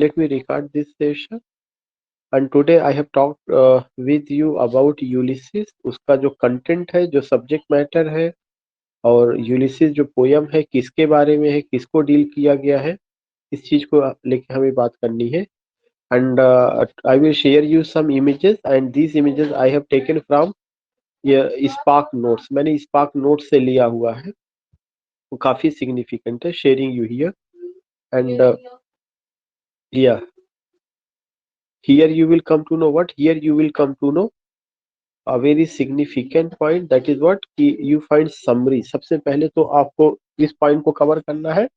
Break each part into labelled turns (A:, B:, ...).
A: Let me record this session. And today I have talked with you about Ulysses. उसका जो content है, जो subject matter है, और यूलिसिस जो पोयम है किसके बारे में है, किसको डील किया गया है, इस चीज को लेके हमें बात करनी है. And I will share you some images, and these images I have taken from Spark Notes. मैंने Spark Notes से लिया हुआ है, वो काफी सिग्निफिकेंट है. Sharing you here. And yeah, here you will come to know what? Here you will come to know a very significant point, that is what कि you find summary. सबसे पहले तो आपको इस पॉइंट को कवर करना है.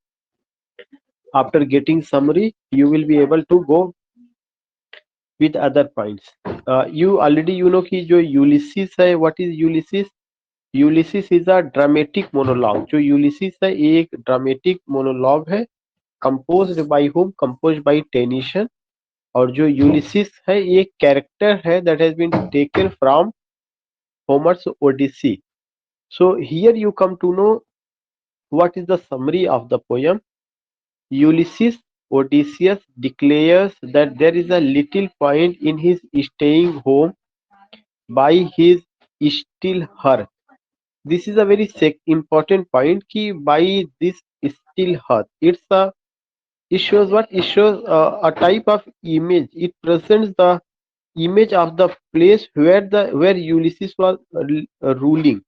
A: After getting summary you will be able to go with other points. You already you know कि जो Ulysses है, what is Ulysses? Ulysses is a dramatic monologue. जो Ulysses है ये एक dramatic monologue है. Composed by whom? Composed by Tennyson. और जो Ulysses है ये एक character है that has been taken from Homer's Odyssey. So here you come to know what is the summary of the poem. Ulysses Odysseus declares that there is a little point in his staying home by his still hearth. This is a very important point कि by this still hearth. It shows what? It shows a type of image. It presents the image of the place where Ulysses was ruling.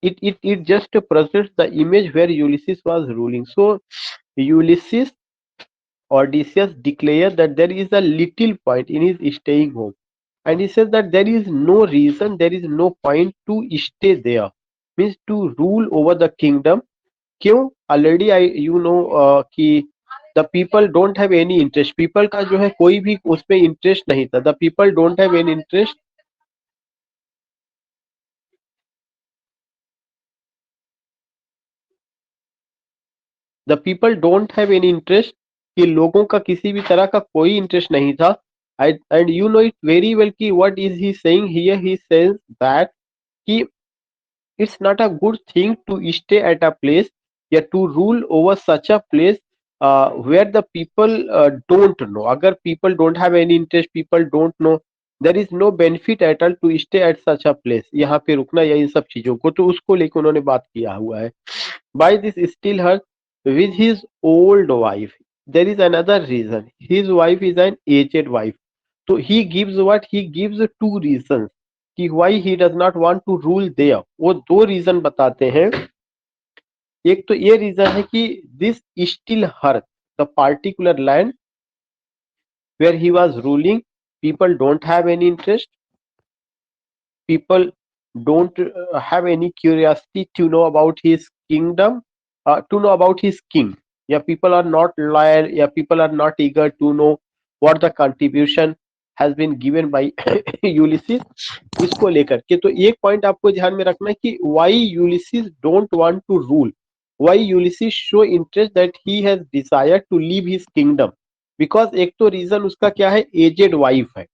A: It just presents the image where Ulysses was ruling. So Ulysses Odysseus declares that there is a little point in his staying home, and he says that there is no reason, there is no point to stay there, means to rule over the kingdom. क्यों? Already you know कि the people don't have any interest. People का जो है कोई भी उसमें interest नहीं था. The people don't have any interest. The people don't have any interest. कि लोगों का किसी भी तरह का कोई इंटरेस्ट नहीं था. And you know it very well कि what is he saying here? He says that कि it's not a good thing to stay at a place, या to rule over such a place where the people don't know. अगर people don't have any interest, people don't know, there is no benefit at all to stay at such a place. यहाँ पे रुकना या इन सब चीजों को, तो उसको लेकर उन्होंने बात किया हुआ है. By this still her with his old wife. There is another reason. His wife is an aged wife. So he gives what? He gives two reasons कि why he does not want to rule there. वो दो reason बताते हैं. एक तो ये reason है कि this still hearth, the particular land where he was ruling, people don't have any interest. People don't have any curiosity to know about his kingdom, to know about his king. Yeah, people are not loyal. Yeah, people are not eager to know what the contribution has been given by Ulysses. इसको लेकर के तो एक point आपको ध्यान में रखना है कि why Ulysses don't want to rule, why Ulysses show interest that he has desire to leave his kingdom. Because एक तो रीजन उसका क्या है? एजेड वाइफ है.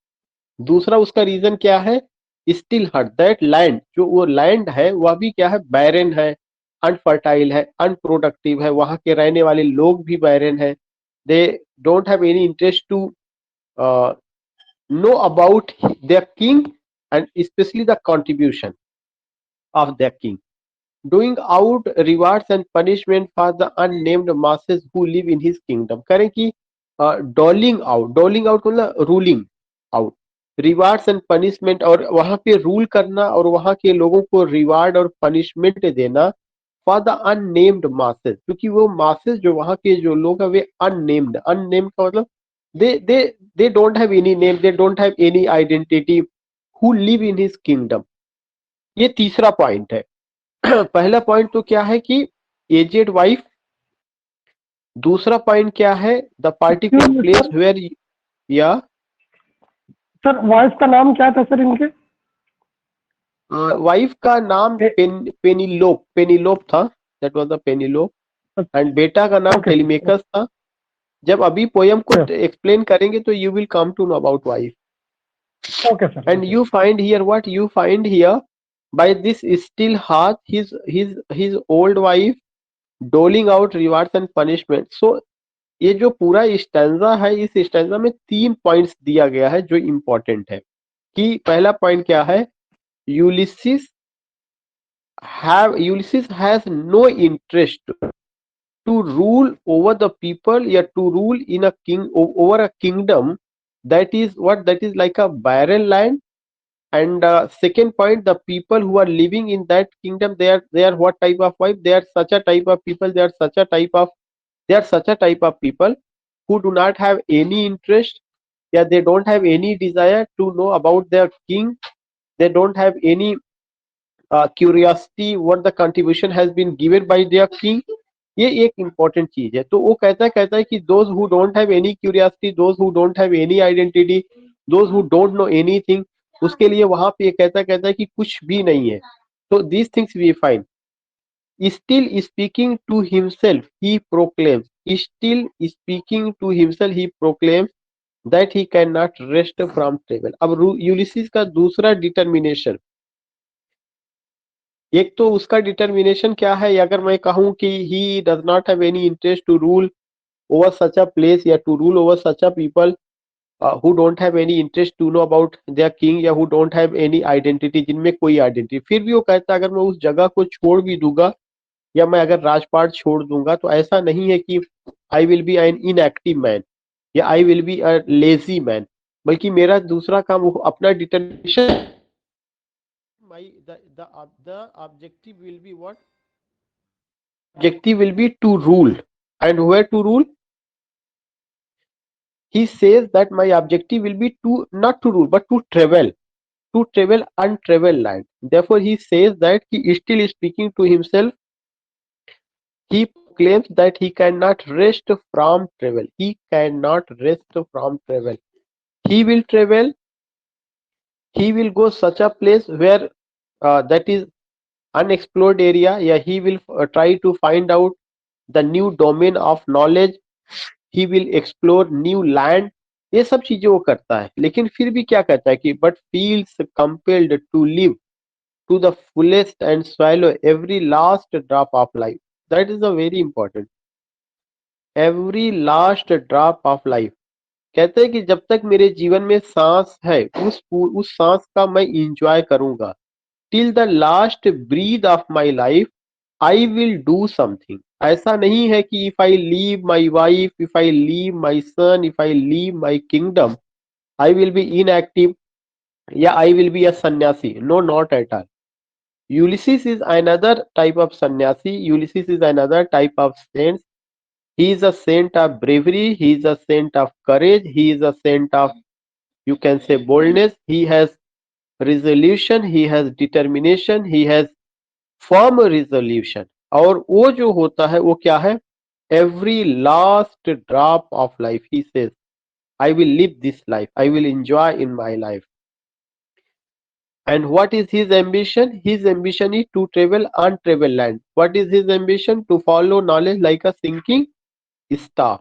A: दूसरा उसका रीजन क्या है? स्टिल हर्ट, दैट लैंड, जो वो लैंड है वह भी क्या है? बैरन है, अनफर्टाइल है, अनप्रोडक्टिव है. वहां के रहने वाले लोग भी बैरन है. They don't have any interest to know about their king, and especially the contribution of their king, doing out rewards and punishment for the unnamed masses who live in his kingdom. करें कि Dowling out मतलब ruling out, rewards and punishment, और वहां पे rule करना और वहां के लोगों को रिवार्ड और पनिशमेंट देना फॉर द अननेम्ड मासेस. क्योंकि वो मासेस जो वहां के जो लोग हैं वे अननेम्ड, अननेम्ड का मतलब दे don't have any name, they don't have any identity, who live in his kingdom. ये तीसरा पॉइंट है. पहला पॉइंट तो क्या है कि एजेड वाइफ. दूसरा पॉइंट क्या है? The particular place where. या
B: सर वाइफ का नाम क्या था सर इनके?
A: वाइफ का नाम पेनिलोप था. That was the Penelope. And बेटा का नाम टेलीमेकस था. जब अभी पोयम को एक्सप्लेन करेंगे तो you will come to know about wife.
B: Okay sir.
A: And you find here what? You find here by this still hearth his old wife doling out rewards and punishment. So ये जो पूरा stanza है, इस stanza में 3 points दिया गया है जो इंपॉर्टेंट है। कि पहला पॉइंट क्या है, Ulysses Ulysses has no interest to rule over the people या to rule in a king over a kingdom that is like a barren land. And second point, the people who are living in that kingdom, they are what type of wife, they are such a type of people, they are such a type of people who do not have any interest, yeah, they don't have any desire to know about their king, they don't have any curiosity what the contribution has been given by their king. ये एक important चीज है। तो वो कहता है कि those who don't have any curiosity, those who don't have any identity, those who don't know anything, उसके लिए वहां पे ये कहता है कि कुछ भी नहीं है। तो these things we find, still speaking to himself he proclaims, still speaking to himself he proclaims that he cannot rest from travel। अब यूलिसिस का दूसरा डिटर्मिनेशन, एक तो उसका डिटर्मिनेशन क्या है, अगर मैं कहूं कि he does not have any interest to rule over such a place या to rule over such a people who don't have any interest to know about their king या who don't have any identity, जिनमें कोई identity, फिर भी वो कहता है अगर मैं उस जगह को छोड़ भी दूंगा या मैं अगर राजपाट छोड़ दूंगा तो ऐसा नहीं है कि I will be an inactive man या I will be a lazy man, बल्कि मेरा दूसरा काम वो अपना determination, my the objective will be what, objective will be to rule, and where to rule, he says that my objective will be to not to rule but to travel untraveled land. Therefore he says that he is still speaking to himself, he claims that he cannot rest from travel, he cannot rest from travel, he will travel, he will go such a place where that is unexplored area, yeah, he will try to find out the new domain of knowledge, he will explore new land। ये सब चीजें वो करता है, लेकिन फिर भी क्या कहता है कि but feels compelled to live to the fullest and swallow every last drop of life। That is a very important, every last drop of life. कहते हैं कि जब तक मेरे जीवन में सांस है उस सांस का मैं इंजॉय करूंगा, till the last breath of my life I will do something. ऐसा नहीं है कि if I leave my wife, if I leave my son, if I leave my kingdom, I will be inactive या I will be a sannyasi. No, not at all. Ulysses is another type of sannyasi. Ulysses is another type of saint. He is a saint of bravery. He is a saint of courage. He is a saint of, you can say, boldness. He has resolution. He has determination. He has firm resolution। और वो जो होता है वो क्या है, every last drop of life he says I will live this life, I will enjoy in my life। and what is his ambition, his ambition is to travel untraveled land। what is his ambition, to follow knowledge like a sinking star।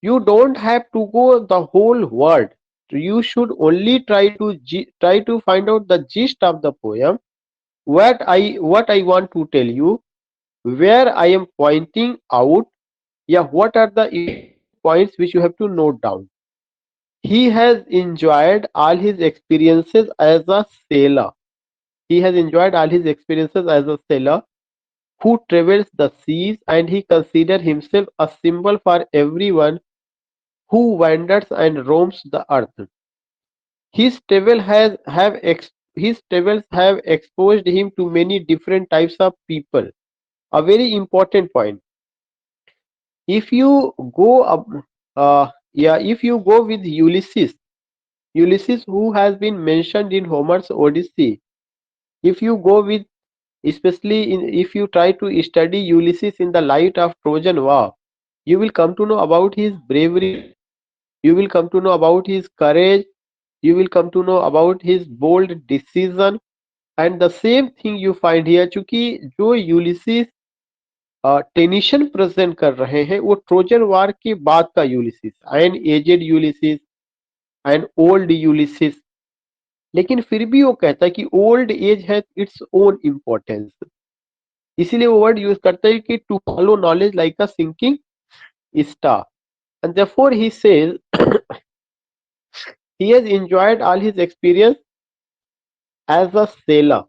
A: you don't have to go the whole world, you should only try to find out the gist of the poem, what I want to tell you, where I am pointing out, yeah, what are the points which you have to note down। He has enjoyed all his experiences as a sailor. He has enjoyed all his experiences as a sailor who travels the seas, and he considers himself a symbol for everyone who wanders and roams the earth। His his travels have exposed him to many different types of people। A very important point, if you go up, if you go with Ulysses who has been mentioned in Homer's Odyssey, if you go with, especially if you try to study Ulysses in the light of Trojan War, you will come to know about his bravery, you will come to know about his courage, you will come to know about his bold decision। and the same thing you find here, चूंकि जो Ulysses tension present कर रहे हैं वो Trojan war के बाद का Ulysses, an aged Ulysses, an old Ulysses. लेकिन फिर भी वो कहता है कि old age has its own importance, इसीलिए वो वर्ड यूज करता है कि to follow knowledge like a sinking star. and therefore he says he has enjoyed all his experience as a sailor.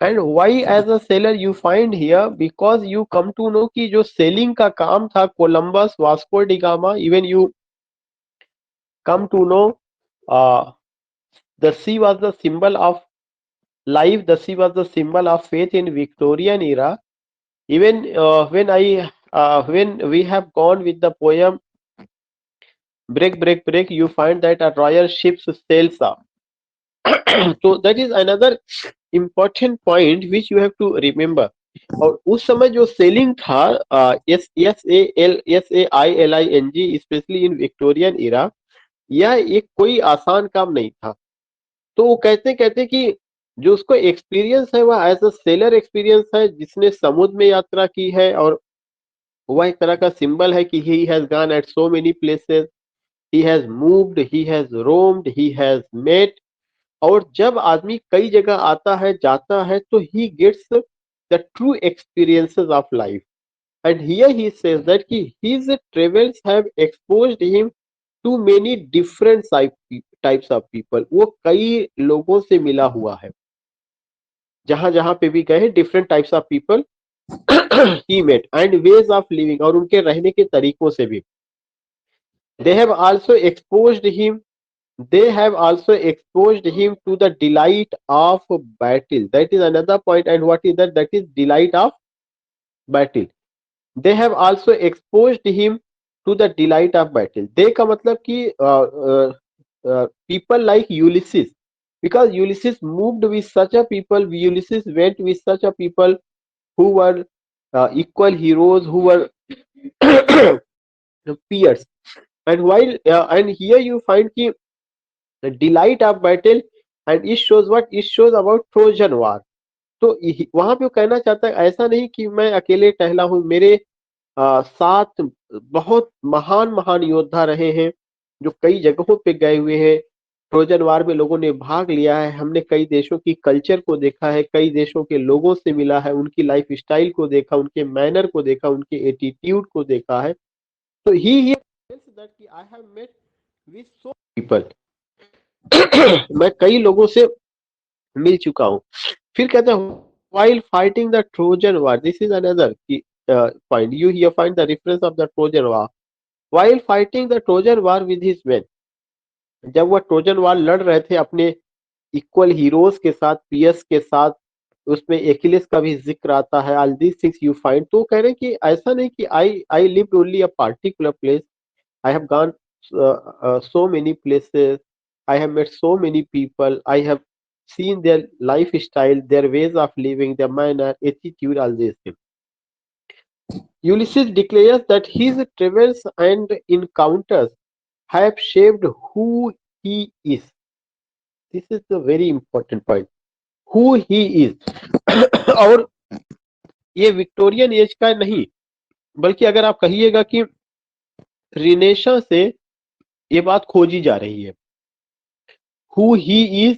A: And why as a sailor you find here, because you come to know कि जो sailing का काम था Columbus, Vasco da Gama, even you come to know uh, the sea was the symbol of life, the sea was the symbol of faith in Victorian era. Even when we have gone with the poem break break break, you find that a royal ship sails up. So that is another important point which you have to remember. और उस समय जो selling था, SAILING, specially in Victorian era, यह एक कोई आसान काम नहीं था। तो वो कहते कि जो उसको एक्सपीरियंस है वह एज अ सेलर एक्सपीरियंस है, जिसने समुद्र में यात्रा की है, और वह एक तरह का सिंबल है कि he has gone at so many places, he has moved, he has roamed, he has met. और जब आदमी कई जगह आता है, जाता है, तो he gets the true experiences of life. And here he says that कि his travels have exposed him to many different types of people. वो कई लोगों से मिला हुआ है, जहां जहां पे भी गए, different types of people he met, and ways of living, और उनके रहने के तरीकों से भी। They have also exposed him they have also exposed him to the delight of battle. That is another point. And what is that? That is delight of battle. They have also exposed him to the delight of battle. They का मतलब कि people like Ulysses, because Ulysses moved with such a people, Ulysses went with such a people who were equal heroes, who were peers. And while and here you find कि the delight of battle, and it shows what, it shows about Trojan war. तो वहां पे वो कहना चाहता है ऐसा नहीं कि मैं अकेले टहला हूं, मेरे साथ बहुत महान महान योद्धा रहे हैं जो कई जगहों पे गए हुए हैं। ट्रोजन वार में लोगों ने भाग लिया है, हमने कई देशों की कल्चर को देखा है, कई देशों के लोगों से मिला है, उनकी लाइफ स्टाइल को देखा, उनके मैनर को देखा, उनके एटीट्यूड को देखा है। तो ही दैट कि I have met with so people मैं कई लोगों से मिल चुका हूं। फिर कहते हैं while fighting the Trojan war, this is another point. You here find the reference of the Trojan war. While fighting the Trojan war with his men, जब वह ट्रोजन वार लड़ रहे थे अपने इक्वल हीरोज के साथ, पियर्स के साथ, उसमें एकिलिस का भी जिक्र आता है। All these things you find. तो कह रहे हैं कि ऐसा नहीं कि I lived only a particular place, I have gone so many places. I have met so many people. I have seen their lifestyle, their ways of living, their manner, attitude, all these things. Ulysses declares that his travels and encounters have shaped who he is. This is the very important point. Who he is. और ये Victorian as का नहीं, बल्कि अगर आप कहिएगा कि रिनेशंस से ये बात खोजी जा रही है। Who he is,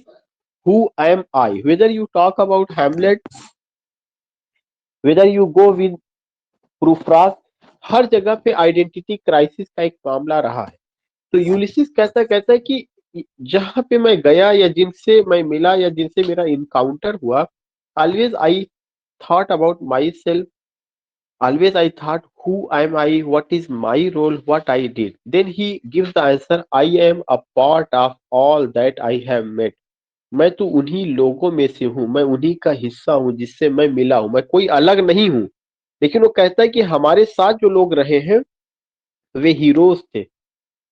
A: who am I? Whether you talk about Hamlet, whether you go with प्रूफ्रास, हर जगह पे आइडेंटिटी क्राइसिस का एक मामला रहा है। तो यूलिसिस कहता है कि जहां पे मैं गया, या जिनसे मैं मिला, या जिनसे मेरा इनकाउंटर हुआ, always I thought about my self, always I thought who am I, what is my role, what I did. Then he gives the answer, I am a part of all that I have met. मैं तो उन्हीं लोगों में से हूं, मैं उन्हीं का हिस्सा हूं जिससे मैं मिला हूं, मैं कोई अलग नहीं हूं। लेकिन वो कहता है कि हमारे साथ जो लोग रहे हैं वे हीरोज थे,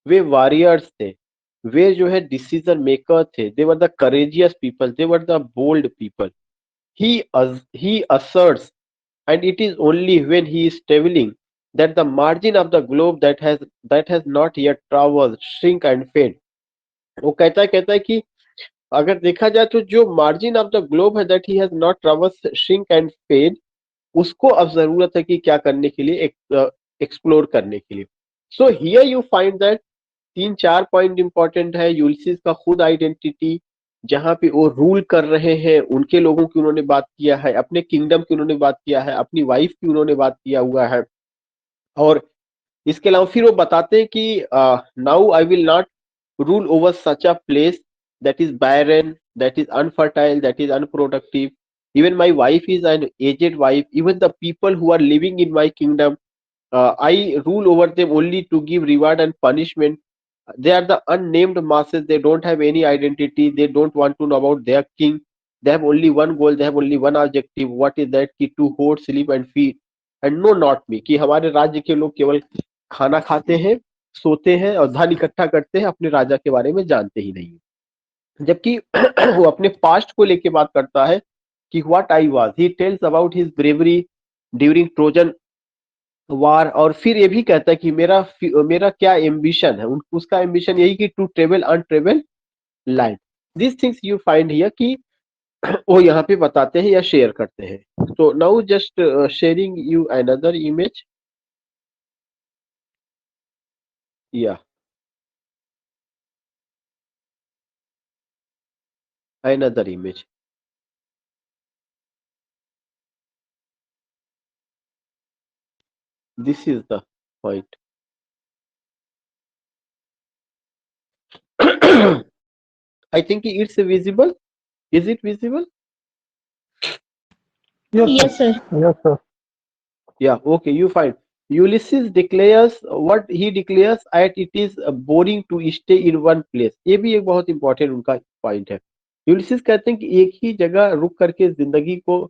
A: वे वॉरियर्स थे, वे जो है डिसीजन मेकर थे, they were the courageous people, they were the bold people. he asserts, and it is only when he is traveling that the margin of the globe that has not yet traversed shrink and fade. वो कहता है कि अगर देखा जाए तो जो margin of the globe है that he has not traverse shrink and fade, उसको अब जरूरत है कि क्या करने के लिए, एक्सप्लोर करने के लिए। So here you find that 3-4 point important है। यूलिसिस का खुद आइडेंटिटी, जहां पे वो रूल कर रहे हैं, उनके लोगों की उन्होंने बात किया है, अपने किंगडम की उन्होंने बात किया है, अपनी वाइफ की उन्होंने बात किया हुआ है, और इसके अलावा फिर वो बताते हैं कि now I will not rule over such a place that is barren, that is unfertile, that is unproductive. Even my wife is an aged wife. Even the people who are living in my kingdom, I rule over them only to give reward and punishment. They are the unnamed masses. They don't have any identity. They don't want to know about their king. They have only one goal. They have only one objective. What is that? कि to hoard, sleep and feed. And no, not me. कि हमारे राज्य के लोग केवल खाना खाते हैं, सोते हैं और धन इकट्ठा करते हैं, अपने राजा के बारे में जानते ही नहीं। जबकि वो अपने पास्ट को लेके बात करता है कि what I was, he tells about his bravery during Trojan war, और फिर ये भी कहता है कि मेरा क्या एम्बिशन है। उसका एम्बिशन यही कि to travel untravel land. This things you find here कि वो यहाँ पे बताते हैं या शेयर करते हैं। तो now just sharing you another image, या another image. This is the point. I think it's visible. Is it visible?
B: Yes,
C: Yes,
B: sir.
C: sir.
B: Yes, sir.
A: Yeah, okay, you find. Ulysses declares what he declares at it is boring to stay in one place. ये भी एक बहुत important उनका point है। Ulysses कहते हैं कि एक ही जगह रुक करके जिंदगी को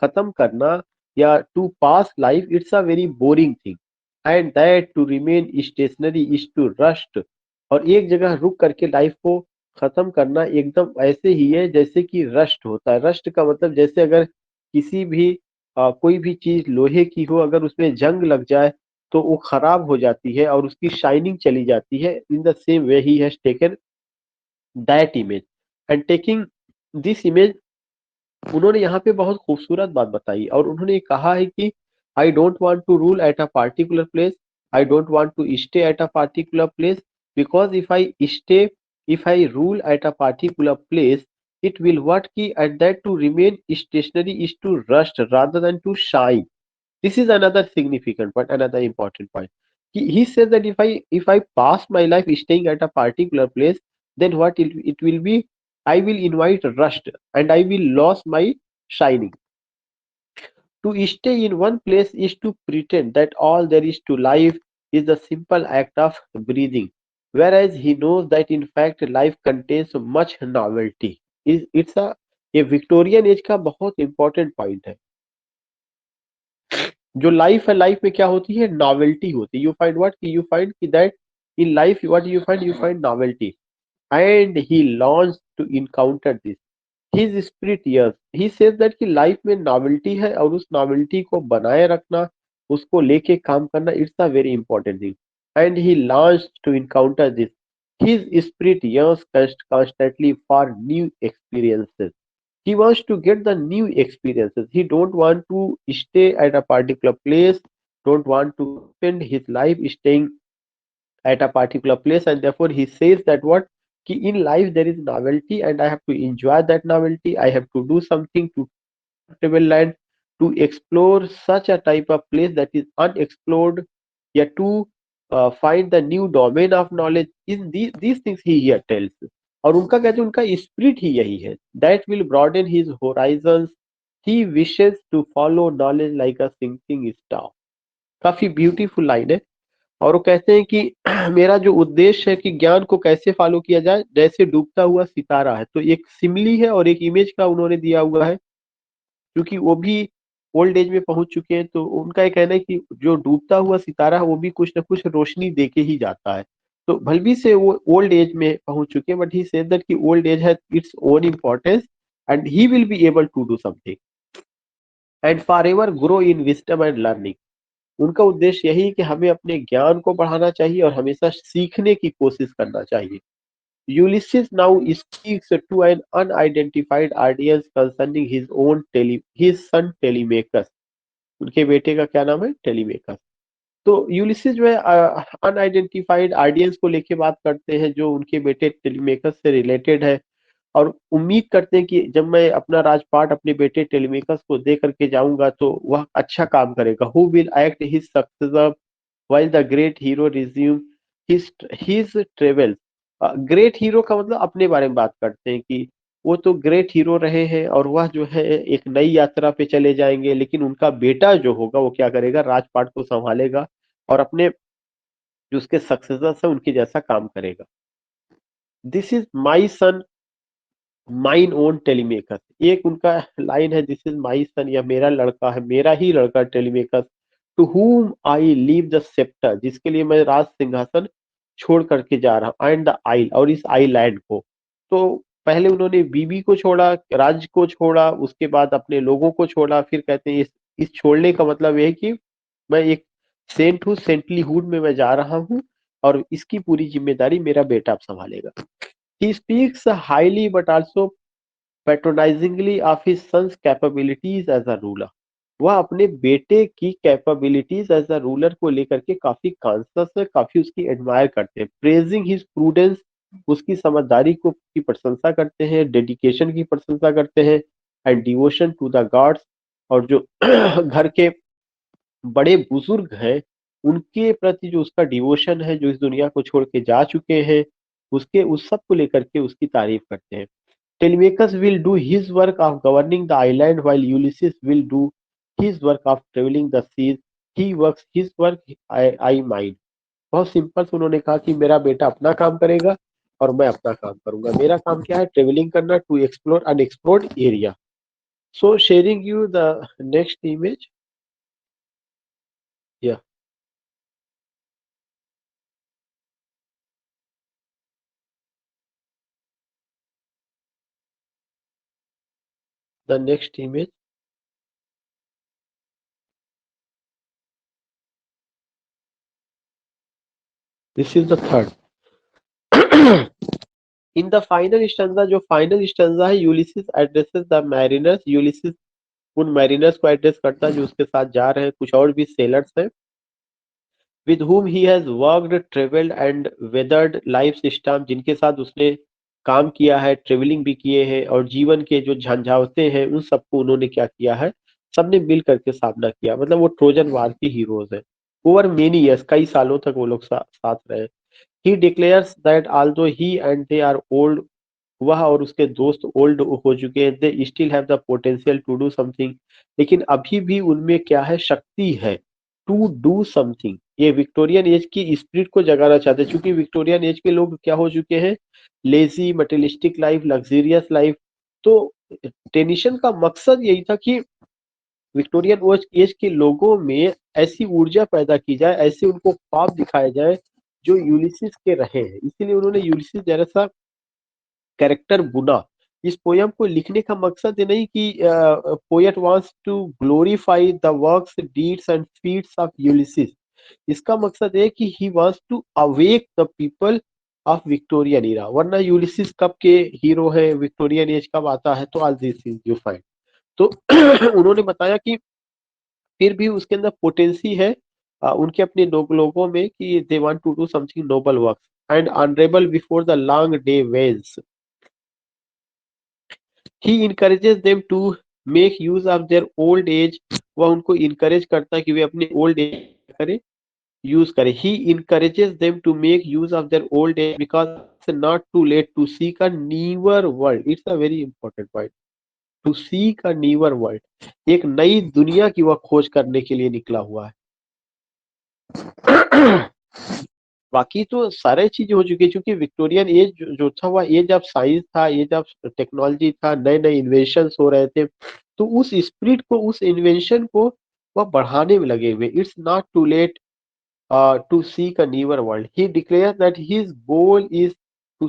A: खत्म करना या to pass life it's a very boring thing, and that to remain stationary is to rust. और एक जगह रुक करके लाइफ को खत्म करना एकदम ऐसे ही है जैसे कि रस्ट होता है। रस्ट का मतलब जैसे अगर किसी भी कोई भी चीज लोहे की हो, अगर उसमें जंग लग जाए तो वो खराब हो जाती है और उसकी शाइनिंग चली जाती है। In the same way he has taken that image and taking this image. उन्होंने यहाँ पे बहुत खूबसूरत बात बताई और उन्होंने कहा है कि I don't want to rule at a particular place, I don't want to stay at a particular place, because if I rule at a particular place it will what key at that to remain stationary is to rust rather than to shine. This is another significant point, another important point. He says that if I pass my life staying at a particular place, then it will be, I will invite rust and I will lose my shining. To stay in one place is to pretend that all there is to life is the simple act of breathing, whereas he knows that in fact life contains much novelty. It's a ये Victorian as का बहुत important point है। जो life है, life में क्या होती है, नॉवेल्टी होती है। You find what, you find कि that in life what you find novelty, and he launch to encounter this his spirit. Yes, he says that कि लाइफ में नॉवेल्टी है और उस नॉवेल्टी को बनाए रखना, उसको लेके काम करना, it's a very important thing, and he launch to encounter this his spirit yes constantly for new experiences. He wants to get the new experiences. He don't want to stay at a particular place, don't want to spend his life staying at a particular place, and therefore he says that what, ki in life there is novelty and I have to enjoy that novelty. I have to do something to travel land, to explore such a type of place that is unexplored, yet to find the new domain of knowledge in these things he here tells. और उनका कहते हैं उनका spirit ही यही है, that will broaden his horizons. He wishes to follow knowledge like a sinking star. काफी beautiful line है। और वो कहते हैं कि मेरा जो उद्देश्य है कि ज्ञान को कैसे फॉलो किया जाए, जैसे डूबता हुआ सितारा है। तो एक सिमिली है और एक इमेज का उन्होंने दिया हुआ है, क्योंकि वो भी ओल्ड एज में पहुंच चुके हैं। तो उनका ये कहना है कि जो डूबता हुआ सितारा है वो भी कुछ ना कुछ रोशनी दे के ही जाता है। तो भले से वो ओल्ड एज में पहुंच चुके हैं, बट ही सेड दैट कि old age has its own importance and he will be able to do something and for ever grow in wisdom and learning. उनका उद्देश्य यही है कि हमें अपने ज्ञान को बढ़ाना चाहिए और हमेशा सीखने की कोशिश करना चाहिए। Ulysses now speaks to an unidentified audience concerning his son Telemachus. उनके बेटे का क्या नाम है, टेलीमेकस। तो यूलिसिस जो है अनआइडेंटिफाइड ऑडियंस को लेके बात करते हैं जो उनके बेटे टेलीमेकस से रिलेटेड है, और उम्मीद करते हैं कि जब मैं अपना राजपाट अपने बेटे टेलीमेकस को दे करके जाऊंगा तो वह अच्छा काम करेगा। Who will act his successor while the great hero resume his travels। Great hero का मतलब अपने बारे में बात करते हैं कि वो तो ग्रेट हीरो रहे हैं और वह जो है एक नई यात्रा पे चले जाएंगे, लेकिन उनका बेटा जो होगा वो क्या करेगा, राजपाट को संभालेगा और अपने जो उसके सक्सेसर्स है उनके जैसा काम करेगा। This is my son mine own Telemachus, एक उनका लाइन है, दिस इज माई सन, या मेरा लड़का है, मेरा ही लड़का टेलीमेकर्स, to whom I leave the sceptre, जिसके लिए मैं राज सिंहासन छोड़ करके जा रहा हूँ, एंड द आइल, और इस आइलैंड को। तो पहले उन्होंने बीबी को छोड़ा, राज को छोड़ा, उसके बाद अपने लोगों को छोड़ा, फिर कहते हैं इस छोड़ने का मतलब यह है कि मैं एक सेंट हूँ, सेंटली हुड में मैं जा रहा हूँ और इसकी पूरी जिम्मेदारी मेरा बेटा अब संभालेगा। He speaks highly but also patronisingly of his son's capabilities as a ruler. वह अपने बेटे की कैपेबिलिटीज एज अ रूलर को लेकर के काफी कॉन्शियस है, काफी उसकी एडमायर करते हैं। प्रेजिंग हिज प्रूडेंस, उसकी समझदारी को की प्रशंसा करते हैं, डेडिकेशन की प्रशंसा करते हैं, and devotion to the gods, और जो घर के बड़े बुजुर्ग हैं उनके प्रति जो उसका डिवोशन है, जो इस दुनिया को छोड़ के जा चुके हैं, उसके उस सब को लेकर के उसकी तारीफ करते हैं। Telemachus will do his work of governing the island while Ulysses will do his work of traveling the seas. He works his work, I mine. बहुत सिंपल से उन्होंने कहा कि मेरा बेटा अपना काम करेगा और मैं अपना काम करूंगा। मेरा काम क्या है, ट्रेवलिंग करना to explore unexplored area. So sharing you the next image. Yeah the next image. This is the third. In the final stanza, जो फाइनल स्टैंजा है, Ulysses addresses the mariners, Ulysses उन मैरिनर्स को address करता है जो उसके साथ जा रहे हैं, कुछ और भी सेलर्स हैं, with whom he has worked, traveled and weathered life system, जिनके साथ उसने काम किया है, ट्रेवलिंग भी किए हैं और जीवन के जो झंझावते हैं उन सबको उन्होंने क्या किया है, सबने मिल करके सामना किया। मतलब वो ट्रोजन वार की हीरोज हैं। ओवर मेनी ईयर्स, कई सालों तक वो लोग साथ रहे। He declares that although he and they are old, वह और उसके दोस्त ओल्ड हो चुके हैं, they still have the potential to do something, लेकिन अभी भी उनमें क्या है, शक्ति है, टू डू समथिंग। ये विक्टोरियन एज की स्पिरिट को जगाना चाहते हैं, क्योंकि विक्टोरियन एज के लोग क्या हो चुके हैं, lazy, materialistic life, luxurious life. तो टेनिशन का मकसद यही था कि विक्टोरियन एज के लोगों में ऐसी ऊर्जा पैदा की जाए, ऐसे उनको ख्वाब दिखाए जाए जो यूलिसिस के रहे हैं। इसीलिए उन्होंने यूलिसिस जैसा कैरेक्टर बुना। इस पोयम को लिखने का मकसद ये नहीं कि poet wants to glorify the works, deeds and feats of Ulysses. इसका मकसद है कि he wants to awake the people of Victorian era. वरना यूलिसिस कब के हीरो है, विक्टोरियन एज कब आता है, तो all this is you find. तो उन्होंने बताया कि फिर भी उसके अंदर पोटेंसी है, उनके अपने लोगों में, कि they want to do something noble work and honourable before the long day wells. He encourages them to make use of their old age, वह उनको इनकरेज करता है कि वे अपने ओल्ड एज करें, यूज करें। He encourages them to make use of their old age because it's not too late to seek a newer world. It's a very important point, to seek a newer world, एक नई दुनिया की वह खोज करने के लिए निकला हुआ है। बाकी तो सारे चीजें हो चुकी है, क्योंकि विक्टोरियन एज जो था वह एज ऑफ साइंस था, एज ऑफ टेक्नोलॉजी था, नए नए इन्वेंशन हो रहे थे। तो उस स्पिरिट को, उस इन्वेंशन को वह बढ़ाने में लगे हुए। It's not too late to seek a newer world. He declare that his goal is to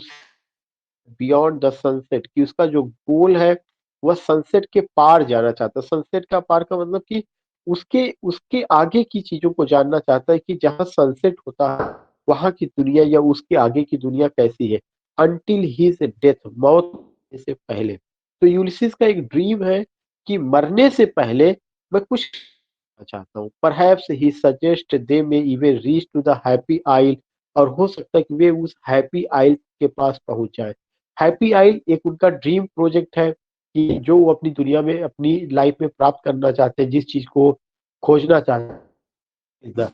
A: beyond the sunset, कि उसका जो गोल है वह सनसेट के पार जाना चाहता है। सनसेट का पार का मतलब कि उसके उसके आगे की चीजों को जानना चाहता है, कि जहां सनसेट होता है वहां की दुनिया या उसके आगे की दुनिया कैसी है, अनटिल हिज डेथ, मौत से पहले। तो यूलिसिस का एक ड्रीम है कि मरने से पहले मैं कुछ करना चाहता हूँ। Perhaps he suggest they may even reach to the happy isle, और हो सकता है कि वे उस हैप्पी आइल के पास पहुंच जाए। हैप्पी आइल एक उनका ड्रीम प्रोजेक्ट है, कि जो वो अपनी दुनिया में, अपनी लाइफ में प्राप्त करना चाहते हैं, जिस चीज को खोजना चाहते हैं।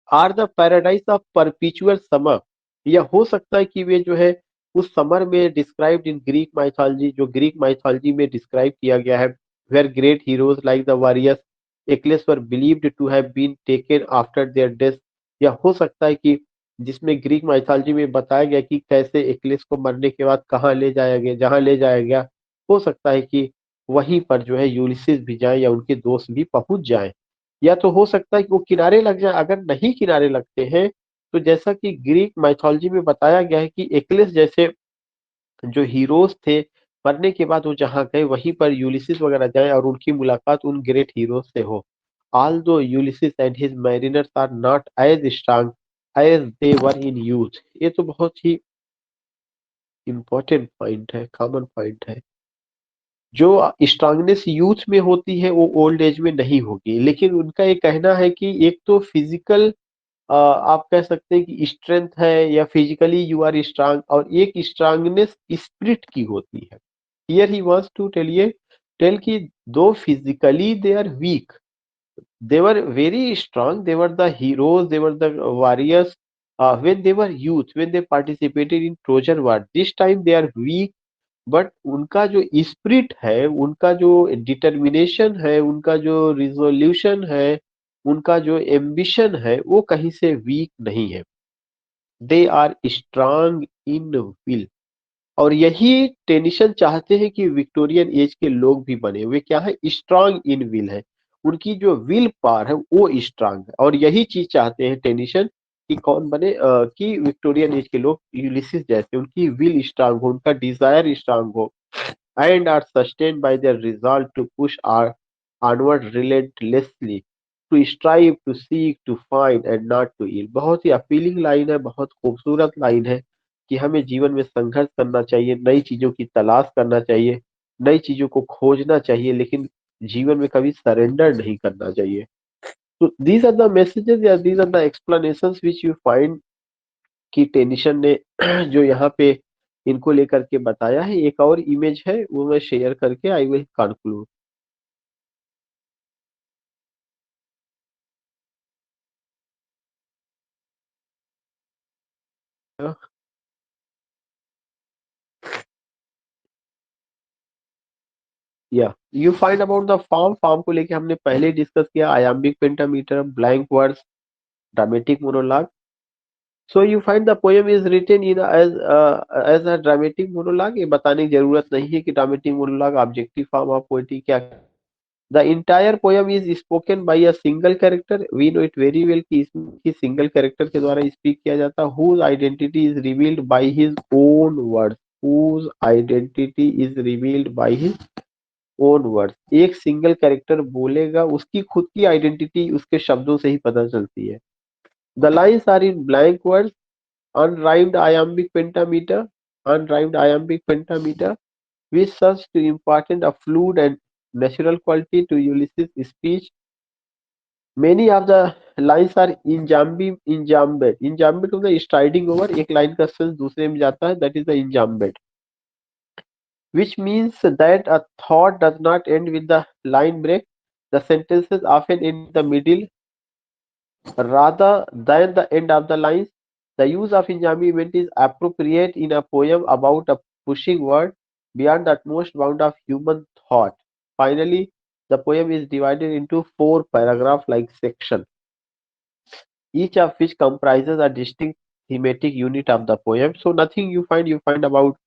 A: Or the paradise of perpetual summer. यह हो सकता है कि वे जो है उस समर में डिस्क्राइब्ड इन ग्रीक माइथोलॉजी, जो ग्रीक माइथोलॉजी में डिस्क्राइब किया गया है, where great heroes like the warriors Achilles were believed to have been taken after their death. यह हो सकता है कि जिसमें ग्रीक माइथोलॉजी में बताया गया कि कैसे एक्लेस को मरने के बाद कहाँ ले जाया गया, जहाँ ले जाया गया, हो सकता है कि वहीं पर जो है यूलिसिस भी जाए या उनके दोस्त भी पहुंच जाए। या तो हो सकता है कि वो किनारे लग जाए। अगर नहीं किनारे लगते हैं तो जैसा कि ग्रीक माइथोलॉजी में बताया गया है कि एक्लिस जैसे जो हीरोज थे, मरने के बाद वो जहाँ गए वहीं पर यूलिसिस वगैरह जाए और उनकी मुलाकात उन ग्रेट हीरोज से हो। Although Ulysses and his mariners are not as strong as they were in youth. ये तो बहुत ही इंपॉर्टेंट पॉइंट है, कॉमन पॉइंट है। जो स्ट्रांगनेस यूथ में होती है वो ओल्ड एज में नहीं होगी। लेकिन उनका ये कहना है कि एक तो फिजिकल, आप कह सकते हैं कि स्ट्रेंथ है या फिजिकली यू आर स्ट्रांग, और एक स्ट्रांगनेस स्पिरिट की होती है। Here he wants to tell कि though physically they are weak, they were very strong, they were the heroes, they were the warriors when they were youth, when they participated in Trojan war. This time they are weak, but उनका जो spirit है, उनका जो determination है, उनका जो resolution है, उनका जो एम्बिशन है, वो कहीं से वीक नहीं है। They are strong in will. और यही टेनिसन चाहते हैं कि विक्टोरियन एज के लोग भी बने हुए क्या है, स्ट्रांग इन विल है। उनकी जो विल पावर है वो स्ट्रांग है, और यही चीज चाहते हैं टेनिसन कि कौन बने, कि विक्टोरियन एज के लोग यूलिसिस जैसे उनकी विल स्ट्रांग हो, उनका डिजायर स्ट्रांग हो, and are sustained by their resolve to push our onward relentlessly, to strive, to seek, to find and not to yield। बहुत ही अपीलिंग लाइन है, बहुत खूबसूरत लाइन है कि हमें जीवन में संघर्ष करना चाहिए, नई चीजों की तलाश करना चाहिए, नई चीजों को खोजना चाहिए, लेकिन जीवन में कभी सरेंडर नहीं करना चाहिए। तो these are the messages या these are the explanations which you find कि टेनिशन ने जो यहाँ पे इनको लेकर के बताया है। एक और इमेज है वो मैं शेयर करके I will conclude. Yeah you find about the form, form को लेके हमने पहले डिस्कस किया, iambic pentameter, blank words, dramatic monologue. So you find the poem is written in as a dramatic monologue. ये बताने की जरूरत नहीं है कि dramatic monologue objective form of poetry क्या। The entire poem is spoken by a single character. We know it very well कि इसमें सिंगल कैरेक्टर के द्वारा स्पीक किया जाता है। Whose identity is revealed by his own words. Whose identity is revealed by his own words. एक single character बोलेगा, उसकी खुद की आइडेंटिटी उसके शब्दों से ही पता चलती है। The lines are in blank words, unrhymed iambic pentameter, unrhymed iambic pentameter, which serves to impart a fluid and natural quality to Ulysses' speech. Many of the lines are injambed. Injambed मतलब striding over, एक line का sense दूसरे में जाता है, that is the injambed, which means that a thought does not end with the line break. The sentences often end in the middle rather than the end of the lines. The use of enjambment is appropriate in a poem about a pushing word beyond the utmost bound of human thought. Finally, the poem is divided into four paragraph-like sections, each of which comprises a distinct thematic unit of the poem. So nothing you find about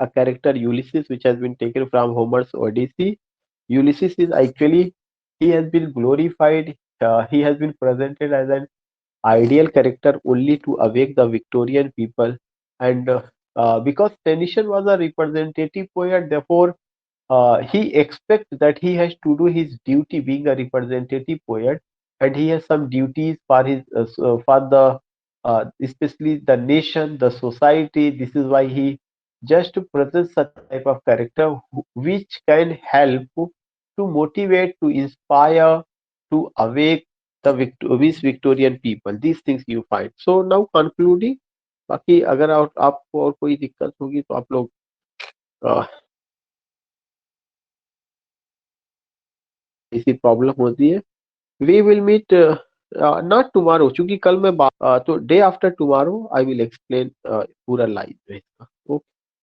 A: a character Ulysses, which has been taken from Homer's Odyssey. Ulysses is actually, he has been glorified, he has been presented as an ideal character only to awake the Victorian people. And because Tennyson was a representative poet, therefore he expects that he has to do his duty being a representative poet, and he has some duties for his for the especially the nation, the society. This is why he just to present such type of character which can help to motivate, to inspire, to awake the these Victorian people. These things you find. So now concluding, बाकी अगर आपको और कोई दिक्कत होगी तो आप लोग इसी प्रॉब्लम होती है। We will meet not tomorrow, क्योंकि कल मैं तो day after tomorrow I will explain पूरा लाइन में इसका। ओके।